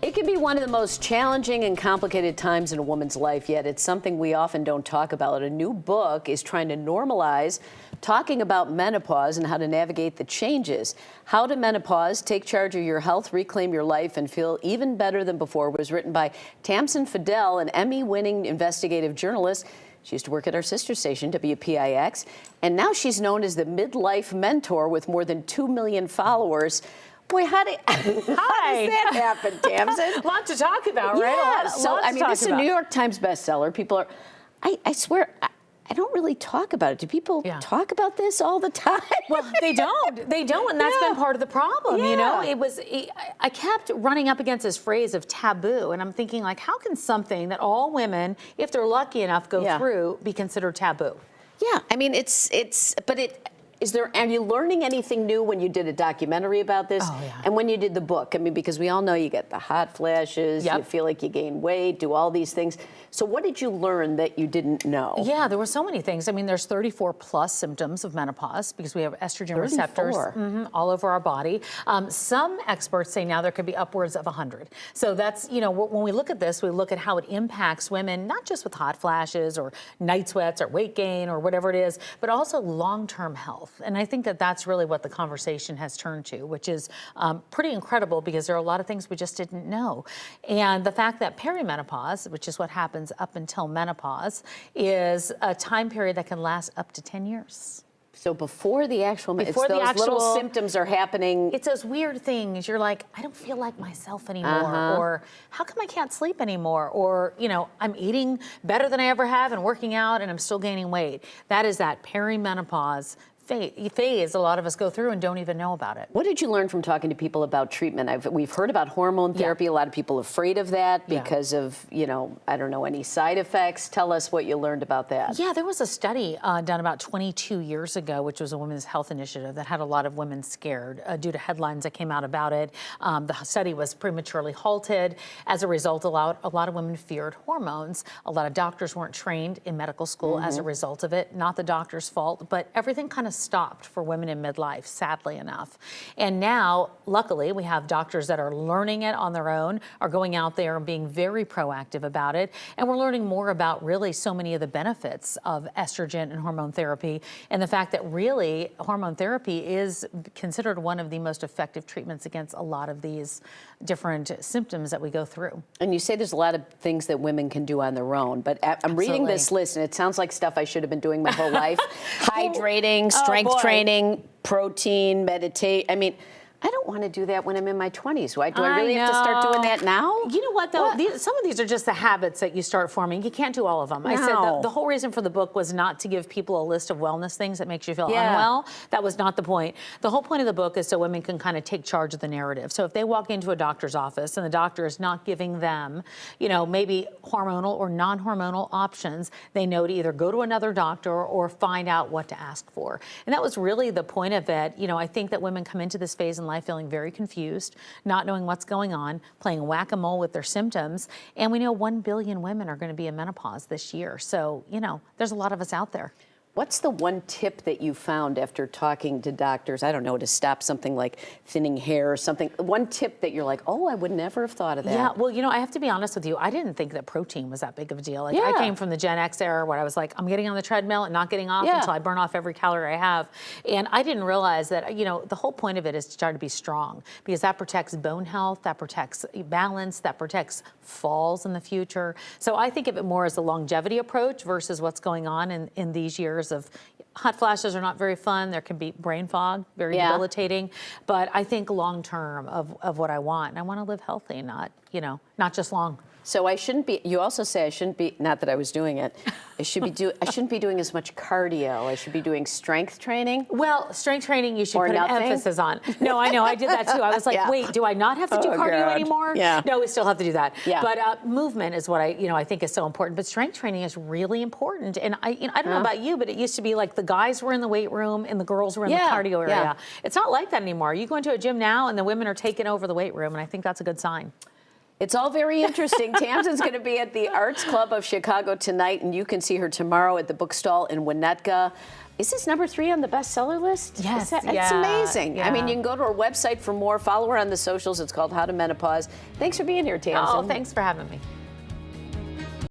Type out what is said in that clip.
It can be one of the most challenging and complicated times in a woman's life, yet it's something we often don't talk about. A new book is trying to normalize talking about menopause and how to navigate the changes. How to Menopause, Take Charge of Your Health, Reclaim Your Life, and Feel Even Better Than Before was written by Tamsen Fadal, an Emmy-winning investigative journalist. She used to work at our sister station, WPIX, and now she's known as the midlife mentor with more than 2 million followers. Boy, how does that happen, Tamsen? A lot to talk about, right? Yeah, this is a New York Times bestseller. People are, I swear, I don't really talk about it. Do people talk about this all the time? Well, they don't, and that's been part of the problem, you know? I kept running up against this phrase of taboo, and I'm thinking, like, how can something that all women, if they're lucky enough, go through, be considered taboo? Yeah, I mean, are you learning anything new when you did a documentary about this? Oh, yeah. And when you did the book? I mean, because we all know you get the hot flashes, you feel like you gain weight, do all these things. So what did you learn that you didn't know? Yeah, there were so many things. I mean, there's 34 plus symptoms of menopause because we have estrogen receptors all over our body. Some experts say now there could be upwards of 100. So that's, you know, when we look at this, we look at how it impacts women, not just with hot flashes or night sweats or weight gain or whatever it is, but also long-term health. And I think that that's really what the conversation has turned to, which is pretty incredible because there are a lot of things we just didn't know. And the fact that perimenopause, which is what happens up until menopause, is a time period that can last up to 10 years. So before the actual, little symptoms are happening. It's those weird things. You're like, I don't feel like myself anymore, or how come I can't sleep anymore, or, you know, I'm eating better than I ever have and working out and I'm still gaining weight. That is that perimenopause phase a lot of us go through and don't even know about it. What did you learn from talking to people about treatment? We've heard about hormone therapy. A lot of people are afraid of that because of, you know, I don't know, any side effects. Tell us what you learned about that. Yeah, there was a study done about 22 years ago, which was a women's health initiative that had a lot of women scared due to headlines that came out about it. The study was prematurely halted. As a result, a lot of women feared hormones. A lot of doctors weren't trained in medical school as a result of it. Not the doctor's fault, but everything kind of stopped for women in midlife, sadly enough. And now, luckily, we have doctors that are learning it on their own, are going out there and being very proactive about it. And we're learning more about really so many of the benefits of estrogen and hormone therapy, and the fact that really hormone therapy is considered one of the most effective treatments against a lot of these different symptoms that we go through. And you say there's a lot of things that women can do on their own, but I'm reading this list and it sounds like stuff I should have been doing my whole life. Hydrating, strength training, protein, meditate. I mean, I don't want to do that when I'm in my 20s. Why do I really have to start doing that now? You know what, though? Some of these are just the habits that you start forming. You can't do all of them. I said the whole reason for the book was not to give people a list of wellness things that makes you feel unwell. That was not the point. The whole point of the book is so women can kind of take charge of the narrative. So if they walk into a doctor's office and the doctor is not giving them, you know, maybe hormonal or non-hormonal options, they know to either go to another doctor or find out what to ask for. And that was really the point of it. You know, I think that women come into this phase in life feeling very confused, not knowing what's going on, playing whack-a-mole with their symptoms. And we know 1 billion women are going to be in menopause this year. So, you know, there's a lot of us out there. What's the one tip that you found after talking to doctors, I don't know, to stop something like thinning hair or something? One tip that you're like, oh, I would never have thought of that. Yeah, well, you know, I have to be honest with you. I didn't think that protein was that big of a deal. Like, I came from the Gen X era where I was like, I'm getting on the treadmill and not getting off until I burn off every calorie I have. And I didn't realize that, you know, the whole point of it is to try to be strong because that protects bone health, that protects balance, that protects falls in the future. So I think of it more as the longevity approach versus what's going on in these years of hot flashes are not very fun. There can be brain fog, very debilitating. But I think long term of what I want. And I want to live healthy, not, you know, not just long. So I shouldn't be, you also say I shouldn't be, not that I was doing it, I shouldn't be doing as much cardio. I should be doing strength training. Well, strength training you should put an emphasis on. No, I know, I did that too. I was like, wait, do I not have to do cardio anymore? No, we still have to do that. But movement is what I think is so important. But strength training is really important. And I don't know about you, but it used to be like the guys were in the weight room and the girls were in the cardio area. It's not like that anymore. You go into a gym now and the women are taking over the weight room, and I think that's a good sign. It's all very interesting. Tamsen's going to be at the Arts Club of Chicago tonight, and you can see her tomorrow at the bookstall in Winnetka. Is this number 3 on the bestseller list? Yes. It's amazing. Yeah. I mean, you can go to her website for more. Follow her on the socials. It's called How to Menopause. Thanks for being here, Tamsen. Oh, thanks for having me.